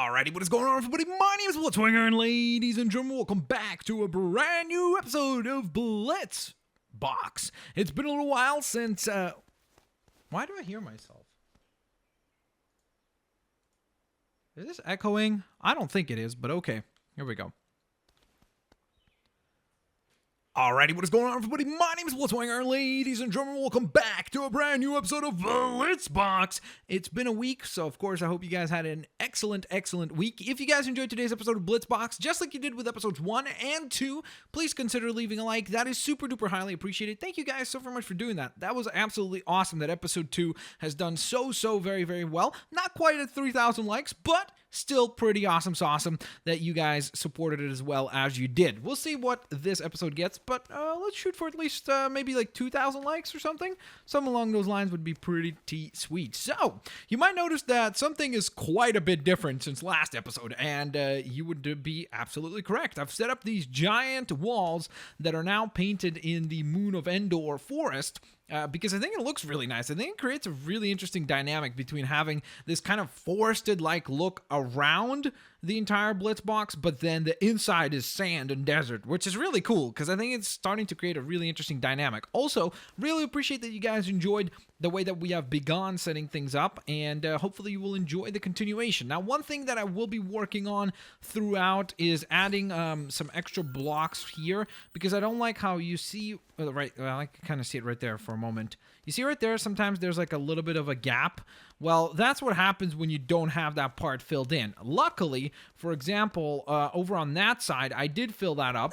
Alrighty, what is going on, everybody? My name is Blitzwinger, and ladies and gentlemen, welcome back to a brand new episode of Blitz Box. It's been a little while since, why do I hear myself? Is this echoing? I don't think it is, but okay. Here we go. Alrighty, what is going on, everybody? My name is Blitzwinger, ladies and gentlemen, welcome back to a brand new episode of Blitz Box. It's been a week, so of course I hope you guys had an excellent week. If you guys enjoyed today's episode of Blitz Box, just like you did with episodes 1 and 2, please consider leaving a like. That is super duper highly appreciated. Thank you guys so very much for doing that. That was absolutely awesome that episode 2 has done so very well. Not quite at 3,000 likes, but still pretty awesome that you guys supported it as well as you did. We'll see what this episode gets, but let's shoot for at least maybe like 2,000 likes or something. Something along those lines would be pretty sweet. So, you might notice that something is quite a bit different since last episode, and you would be absolutely correct. I've set up these giant walls that are now painted in the Moon of Endor forest, because I think it looks really nice. I think it creates a really interesting dynamic between having this kind of forested-like look around the entire Blitz box, but then the inside is sand and desert, which is really cool because I think it's starting to create a really interesting dynamic. Also, really appreciate that you guys enjoyed the way that we have begun setting things up, and hopefully you will enjoy the continuation. Now, one thing that I will be working on throughout is adding some extra blocks here, because I don't like how you see, well, I can kind of see it right there for a moment. You see right there, sometimes there's like a little bit of a gap. Well, that's what happens when you don't have that part filled in. Luckily, for example, over on that side, I did fill that up,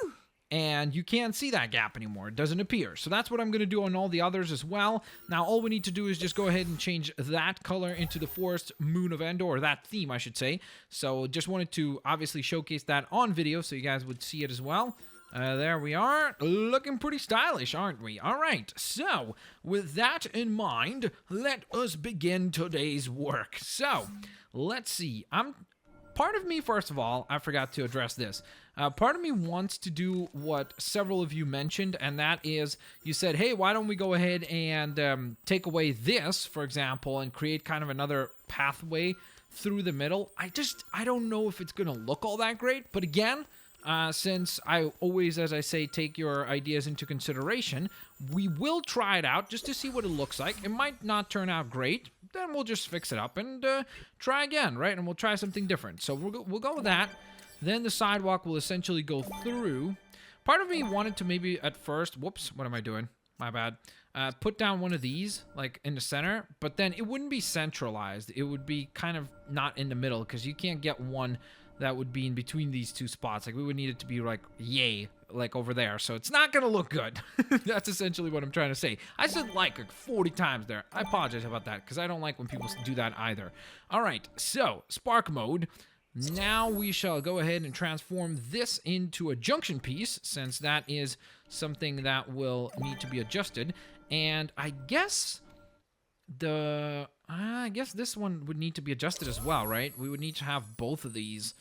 and you can't see that gap anymore. It doesn't appear. So that's what I'm going to do on all the others as well. Now, all we need to do is just go ahead and change that color into the Forest Moon of Endor, or that theme, I should say. So just wanted to obviously showcase that on video so you guys would see it as well. There we are, looking pretty stylish, aren't we? All right, so with that in mind, let us begin today's work. So, let's see. Part of me, first of all, I forgot to address this. Part of me wants to do what several of you mentioned, and that is, you said, hey, why don't we go ahead and take away this, for example, and create kind of another pathway through the middle. I don't know if it's going to look all that great, but again, since I always, as I say, take your ideas into consideration, we will try it out just to see what it looks like. It might not turn out great, then we'll just fix it up and try again, right? And we'll try something different. So we'll go with that. Then the sidewalk will essentially go through. Part of me wanted to maybe at first, whoops, what am I doing? My bad. Put down one of these, like in the center, but then it wouldn't be centralized. It would be kind of not in the middle, because you can't get one that would be in between these two spots. Like, we would need it to be like, yay, like over there. So it's not gonna look good. That's essentially what I'm trying to say. I said like 40 times there. I apologize about that, because I don't like when people do that either. All right, so spark mode. Now we shall go ahead and transform this into a junction piece, since that is something that will need to be adjusted. And I guess this one would need to be adjusted as well, right? We would need to have both of these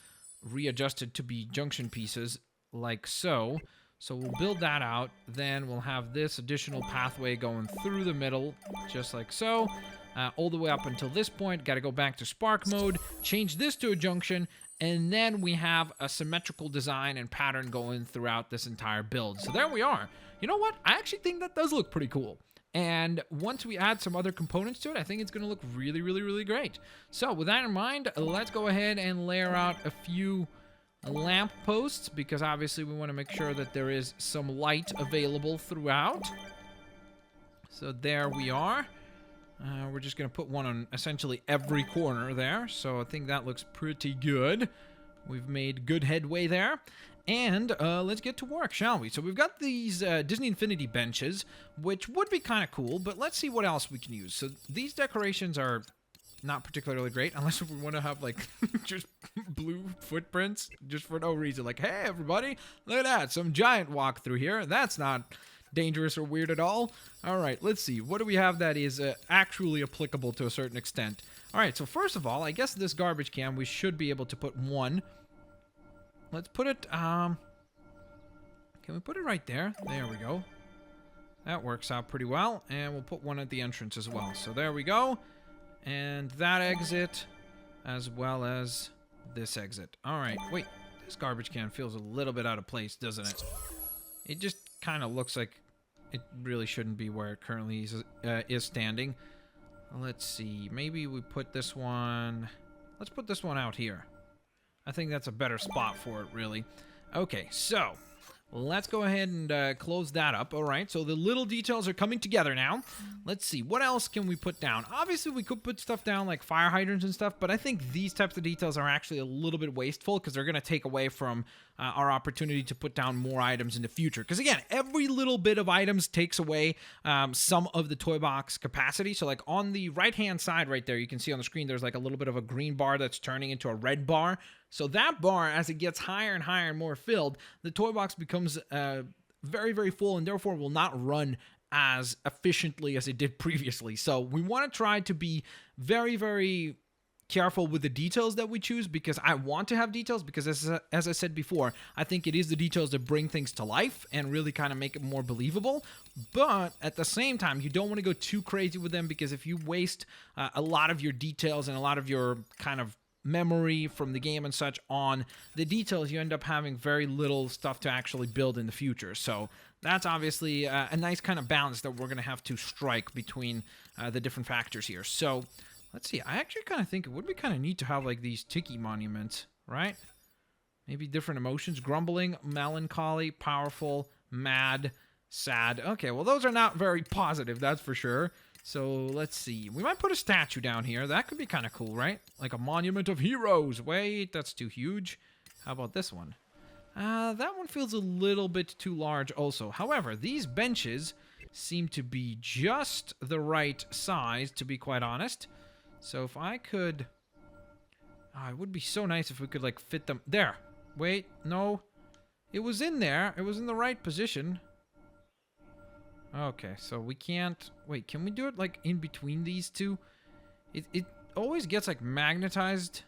readjusted to be junction pieces, like so. So we'll build that out. Then we'll have this additional pathway going through the middle, just like so. All the way up until this point. Got to go back to spark mode, change this to a junction, and then we have a symmetrical design and pattern going throughout this entire build. So there we are. You know what? I actually think that does look pretty cool. And once we add some other components to it, I think it's going to look really great. So with that in mind, let's go ahead and layer out a few lamp posts, because obviously we want to make sure that there is some light available throughout. So there we are. We're just going to put one on essentially every corner there. So I think that looks pretty good. We've made good headway there. And let's get to work, shall we? So we've got these Disney Infinity benches, which would be kind of cool, but let's see what else we can use. So these decorations are not particularly great, unless we want to have, like, just blue footprints, just for no reason. Like, hey, everybody, look at that, some giant walk through here. That's not dangerous or weird at all. All right, let's see. What do we have that is actually applicable to a certain extent? All right, so first of all, I guess this garbage can, we should be able to put one. Let's put it, can we put it right there? There we go. That works out pretty well. And we'll put one at the entrance as well. So there we go. And that exit, as well as this exit. All right, wait. This garbage can feels a little bit out of place, doesn't it? It just kind of looks like it really shouldn't be where it currently is standing. Let's see. Maybe we put this one... Let's put this one out here. I think that's a better spot for it, really. Okay, so... Let's go ahead and close that up. All right, so the little details are coming together now. Let's see, what else can we put down? Obviously, we could put stuff down like fire hydrants and stuff, but I think these types of details are actually a little bit wasteful because they're going to take away from our opportunity to put down more items in the future. Because again, every little bit of items takes away some of the toy box capacity. So like on the right-hand side right there, you can see on the screen, there's like a little bit of a green bar that's turning into a red bar. So that bar, as it gets higher and higher and more filled, the toy box becomes very, very full and therefore will not run as efficiently as it did previously. So we want to try to be very, very careful with the details that we choose, because I want to have details, because as I said before, I think it is the details that bring things to life and really kind of make it more believable. But at the same time, you don't want to go too crazy with them, because if you waste a lot of your details and a lot of your kind of memory from the game and such on the details, you end up having very little stuff to actually build in the future. So that's obviously a nice kind of balance that we're going to have to strike between the different factors here. So let's see. I actually kind of think it would be kind of neat to have like these tiki monuments, right? Maybe different emotions: grumbling, melancholy, powerful, mad, sad. Okay, well, those are not very positive, that's for sure. So let's see. We might put a statue down here. That could be kind of cool, right? Like a monument of heroes. Wait, that's too huge. How about this one? That one feels a little bit too large also. However, these benches seem to be just the right size, to be quite honest. So if I could... Oh, it would be so nice if we could, like, fit them... There. Wait, no. It was in there. It was in the right position. Okay, so we can't... Wait, can we do it, like, in between these two? It always gets, like, magnetized.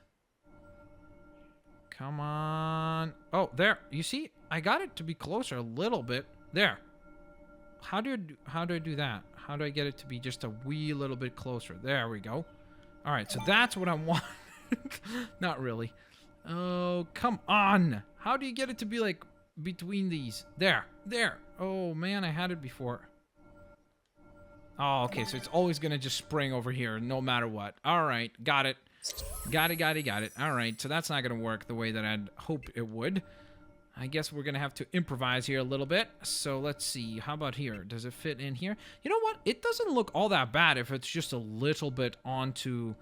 Come on. Oh, there. You see? I got it to be closer a little bit. There. How do I do that? How do I get it to be just a wee little bit closer? There we go. All right, so that's what I want. Not really. Oh, come on. How do you get it to be, like, between these? There. There. Oh, man, I had it before. Oh, okay, so it's always going to just spring over here no matter what. All right, got it. Got it. All right, so that's not going to work the way that I'd hope it would. I guess we're going to have to improvise here a little bit. So let's see. How about here? Does it fit in here? You know what? It doesn't look all that bad if it's just a little bit onto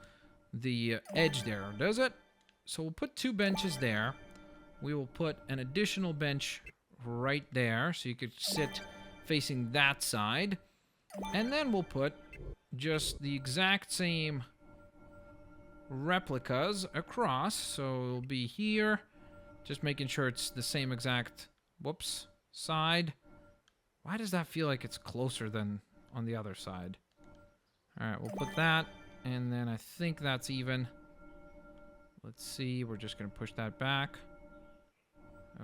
the edge there, does it? So we'll put 2 benches there. We will put an additional bench right there, so you could sit facing that side. And then we'll put just the exact same replicas across. So it'll be here. Just making sure it's the same exact, whoops, side. Why does that feel like it's closer than on the other side? All right, we'll put that. And then I think that's even. Let's see. We're just going to push that back.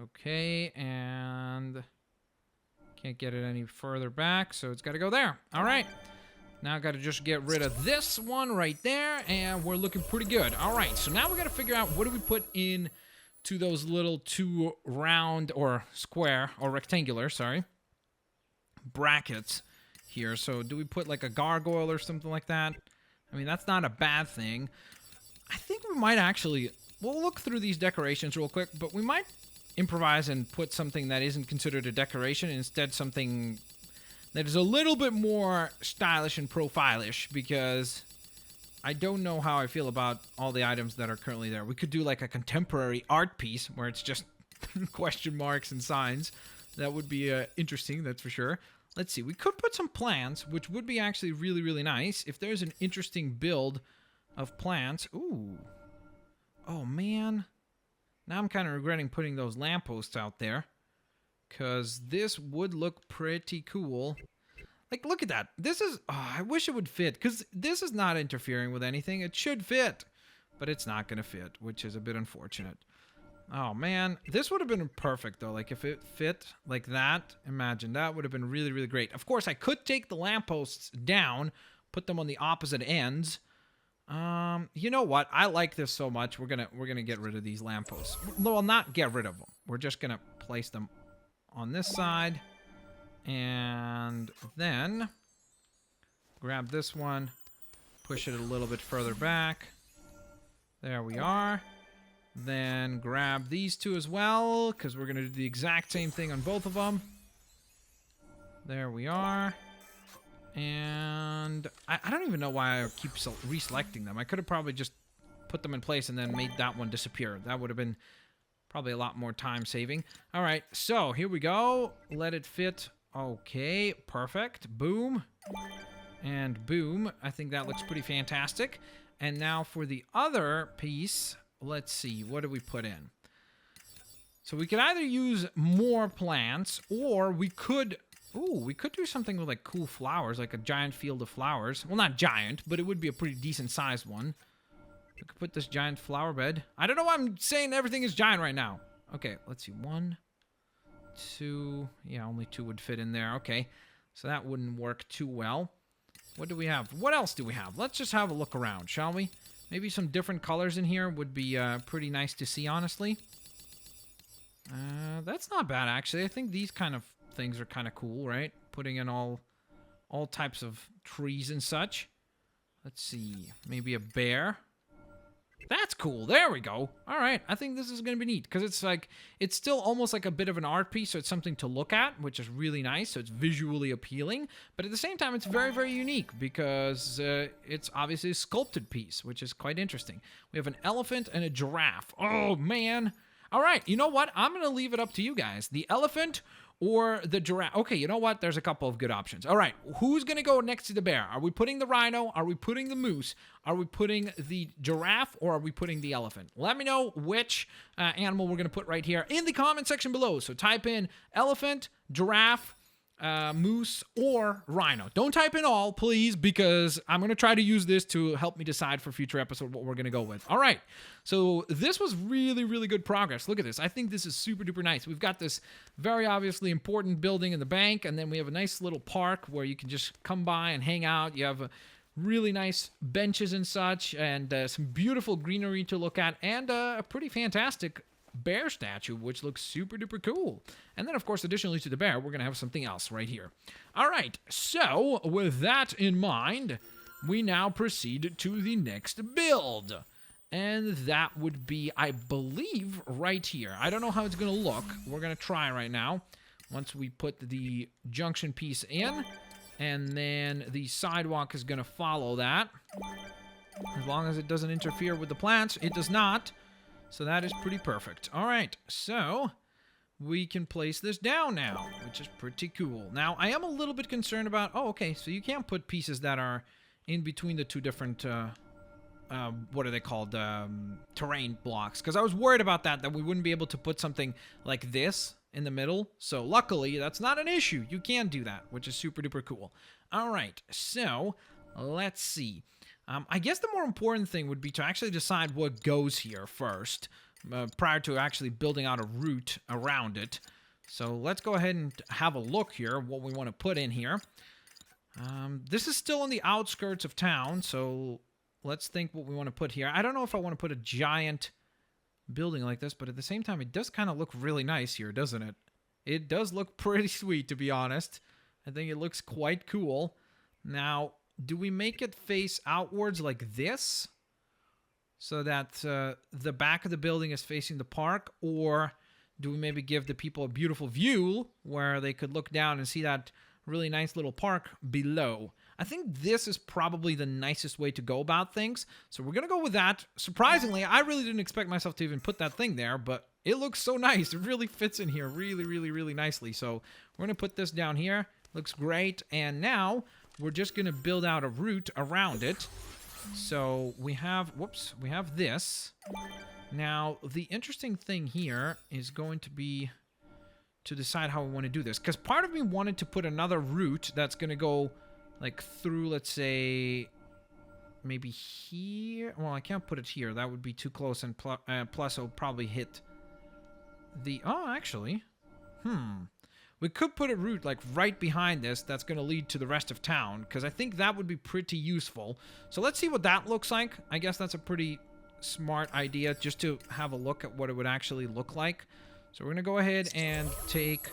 Okay, and can't get it any further back, so it's got to go there. All right. Now I got to just get rid of this one right there, and we're looking pretty good. All right, so now we got to figure out what do we put in to those little 2 round or square or rectangular, sorry, brackets here. So do we put like a gargoyle or something like that? I mean, that's not a bad thing. I think we might actually, we'll look through these decorations real quick, but we might improvise and put something that isn't considered a decoration, instead something that is a little bit more stylish and profile-ish, because I don't know how I feel about all the items that are currently there. We could do like a contemporary art piece where it's just question marks and signs. That would be interesting, that's for sure. Let's see, we could put some plants, which would be actually really, really nice if there's an interesting build of plants. Ooh. Oh, man. Now I'm kind of regretting putting those lampposts out there, because this would look pretty cool. Like, look at that. This is... Oh, I wish it would fit, because this is not interfering with anything. It should fit, but it's not going to fit, which is a bit unfortunate. Oh, man. This would have been perfect, though. Like, if it fit like that, imagine. That would have been really, really great. Of course, I could take the lampposts down, put them on the opposite ends, You know what? I like this so much. We're gonna get rid of these lampposts. Well, not get rid of them. We're just gonna place them on this side, and then grab this one, push it a little bit further back. There we are. Then grab these two as well, because we're gonna do the exact same thing on both of them. There we are. And I don't even know why I keep reselecting them. I could have probably just put them in place and then made that one disappear. That would have been probably a lot more time saving. All right, so here we go. Let it fit. Okay, perfect. Boom. And boom. I think that looks pretty fantastic. And now for the other piece, let's see. What do we put in? So we could either use more plants, or we could... Ooh, we could do something with, like, cool flowers, like a giant field of flowers. Well, not giant, but it would be a pretty decent-sized one. We could put this giant flower bed. I don't know why I'm saying everything is giant right now. Okay, let's see. 1, 2... Yeah, only 2 would fit in there. Okay, so that wouldn't work too well. What do we have? What else do we have? Let's just have a look around, shall we? Maybe some different colors in here would be pretty nice to see, honestly. That's not bad, actually. I think these kind of things are kind of cool, right? Putting in all types of trees and such. Let's see. Maybe a bear. That's cool. There we go. All right. I think this is going to be neat because it's like, it's still almost like a bit of an art piece. So it's something to look at, which is really nice. So it's visually appealing, but at the same time, it's very, very unique because it's obviously a sculpted piece, which is quite interesting. We have an elephant and a giraffe. Oh, man. All right. You know what? I'm going to leave it up to you guys. The elephant or the giraffe. Okay, you know what? There's a couple of good options. All right, who's going to go next to the bear? Are we putting the rhino? Are we putting the moose? Are we putting the giraffe? Or are we putting the elephant? Let me know which animal we're going to put right here in the comment section below. So type in elephant, giraffe, moose, or rhino. Don't type in all, please, because I'm going to try to use this to help me decide for future episode what we're going to go with. All right, so this was really, really good progress. Look at this. I think this is super duper nice. We've got this very obviously important building in the bank, and then we have a nice little park where you can just come by and hang out. You have really nice benches and such, and some beautiful greenery to look at, and a pretty fantastic bear statue, which looks super duper cool. And then, of course, additionally to the bear, we're gonna have something else right here. All right, so with that in mind, we now proceed to the next build, and that would be, I believe, right here. I don't know how it's gonna look. We're gonna try right now. Once we put the junction piece in, and then the sidewalk is gonna follow that, as long as it doesn't interfere with the plants. It does not. So that is pretty perfect. All right, so we can place this down now, which is pretty cool. Now, I am a little bit concerned about... Oh, okay, so you can't put pieces that are in between the two different... what are they called? Terrain blocks. Because I was worried about that we wouldn't be able to put something like this in the middle. So luckily, that's not an issue. You can do that, which is super duper cool. All right, so let's see. I guess the more important thing would be to actually decide what goes here first, prior to actually building out a route around it. So let's go ahead and have a look here, what we want to put in here. This is still on the outskirts of town, so let's think what we want to put here. I don't know if I want to put a giant building like this, but at the same time, it does kind of look really nice here, doesn't it? It does look pretty sweet, to be honest. I think it looks quite cool. Now, do we make it face outwards like this so that the back of the building is facing the park? Or do we maybe give the people a beautiful view where they could look down and see that really nice little park below? I think this is probably the nicest way to go about things. So we're going to go with that. Surprisingly, I really didn't expect myself to even put that thing there, but it looks so nice. It really fits in here really, really, really nicely. So we're going to put this down here. Looks great. And now we're just going to build out a route around it. So we have, whoops, we have this. Now, the interesting thing here is going to be to decide how we want to do this. Because part of me wanted to put another route that's going to go, like, through, let's say, maybe here. Well, I can't put it here. That would be too close, and plus it'll probably hit the... Oh, actually. We could put a route like right behind this that's going to lead to the rest of town, because I think that would be pretty useful. So let's see what that looks like. I guess that's a pretty smart idea, just to have a look at what it would actually look like. So we're going to go ahead and take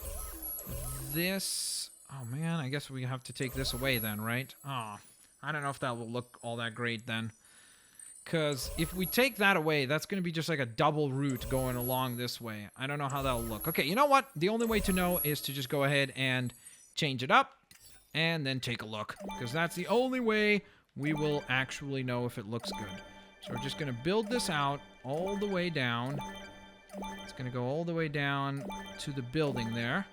this. Oh man, I guess we have to take this away then, right? Oh, I don't know if that will look all that great then. Because if we take that away, that's going to be just like a double route going along this way. I don't know how that'll look. Okay, you know what? The only way to know is to just go ahead and change it up and then take a look. Because that's the only way we will actually know if it looks good. So we're just going to build this out all the way down. It's going to go all the way down to the building there.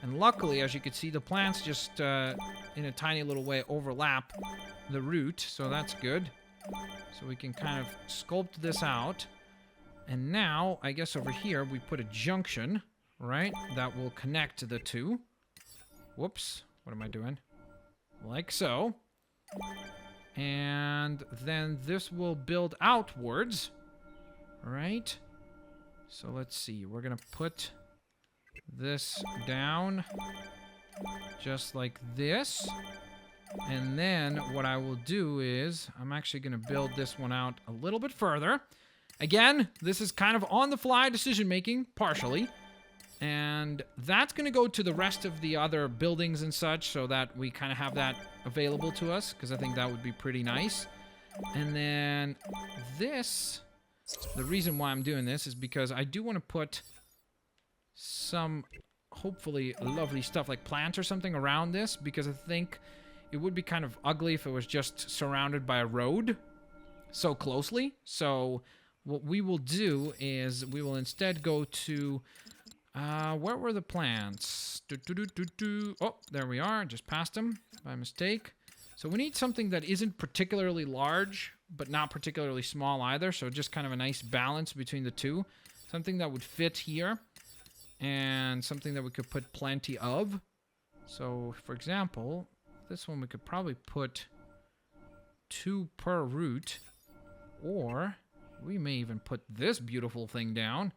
And luckily, as you can see, the plants just in a tiny little way overlap the route. So that's good. So we can kind of sculpt this out. And now, I guess over here, we put a junction, right? That will connect the two. Whoops. What am I doing? Like so. And then this will build outwards, right? So let's see. We're going to put this down just like this. And then what I will do is I'm actually going to build this one out a little bit further. Again, this is kind of on-the-fly decision-making, partially. And that's going to go to the rest of the other buildings and such so that we kind of have that available to us, because I think that would be pretty nice. And then this, the reason why I'm doing this is because I do want to put some, hopefully, lovely stuff like plants or something around this, because I think it would be kind of ugly if it was just surrounded by a road so closely. So what we will do is we will instead go to... where were the plants? Oh, there we are. Just passed them by mistake. So we need something that isn't particularly large, but not particularly small either. So just kind of a nice balance between the two. Something that would fit here. And something that we could put plenty of. So, for example, this one we could probably put 2 per route. Or we may even put this beautiful thing down.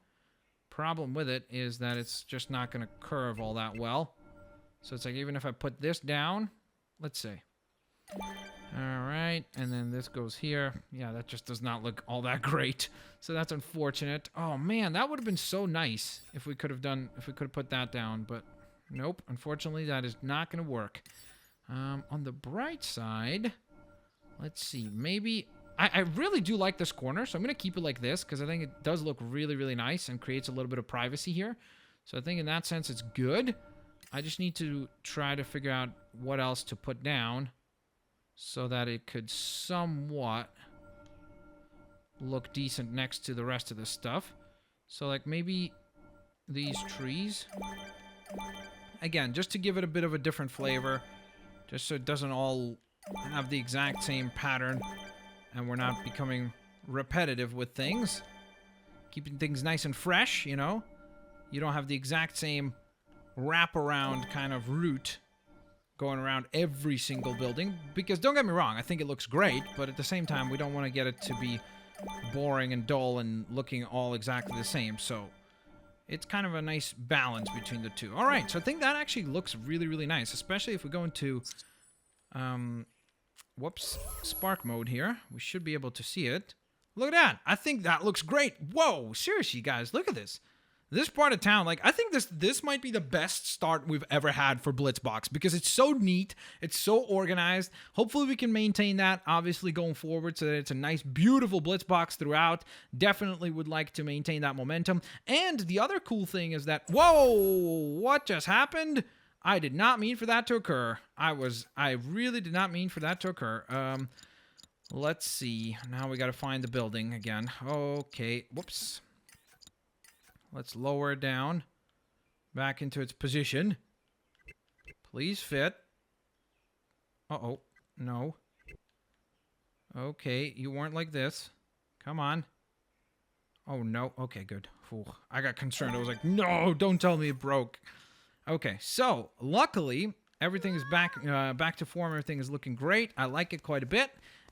Problem with it is that it's just not going to curve all that well. So it's like, even if I put this down, let's see. All right, and then this goes here. Yeah, that just does not look all that great. So that's unfortunate. Oh man, that would have been so nice if we could have put that down, but nope, unfortunately that is not going to work. On the bright side, let's see, maybe I really do like this corner, so I'm going to keep it like this, because I think it does look really, really nice and creates a little bit of privacy here. So I think in that sense it's good. I just need to try to figure out what else to put down so that it could somewhat look decent next to the rest of this stuff. So like maybe these trees. Again, just to give it a bit of a different flavor, just so it doesn't all have the exact same pattern. And we're not becoming repetitive with things. Keeping things nice and fresh, you know? You don't have the exact same wraparound kind of route going around every single building. Because don't get me wrong, I think it looks great. But at the same time, we don't want to get it to be boring and dull and looking all exactly the same. So it's kind of a nice balance between the two. Alright, so I think that actually looks really, really nice. Especially if we go into... spark mode here. We should be able to see it. Look at that. I think that looks great. Whoa, seriously, guys, look at this. This part of town, like, I think this might be the best start we've ever had for Blitzbox, because it's so neat, it's so organized. Hopefully we can maintain that, obviously, going forward, so that it's a nice, beautiful Blitzbox throughout. Definitely would like to maintain that momentum. And the other cool thing is that, whoa, what just happened? I did not mean for that to occur. I really did not mean for that to occur. Let's see. Now we got to find the building again. Okay. Whoops. Let's lower it down. Back into its position. Please fit. Uh-oh. No. Okay. You weren't like this. Come on. Oh, no. Okay, good. Ooh, I got concerned. I was like, no, don't tell me it broke. Okay, so luckily everything is back to form. Everything is looking great. I like it quite a bit.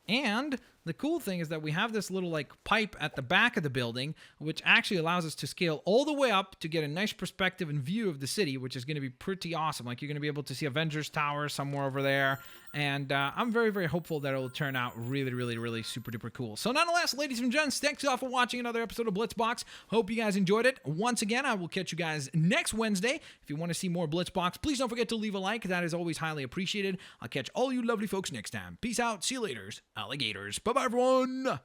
And the cool thing is that we have this little like pipe at the back of the building, which actually allows us to scale all the way up to get a nice perspective and view of the city, which is going to be pretty awesome. Like you're going to be able to see Avengers Tower somewhere over there. And I'm very, very hopeful that it will turn out really, really, really super duper cool. So nonetheless, ladies and gents, thanks y'all for watching another episode of Blitzbox. Hope you guys enjoyed it. Once again, I will catch you guys next Wednesday. If you want to see more Blitzbox, please don't forget to leave a like. That is always highly appreciated. I'll catch all you lovely folks next time. Peace out. See you later, alligators. Bye-bye, everyone.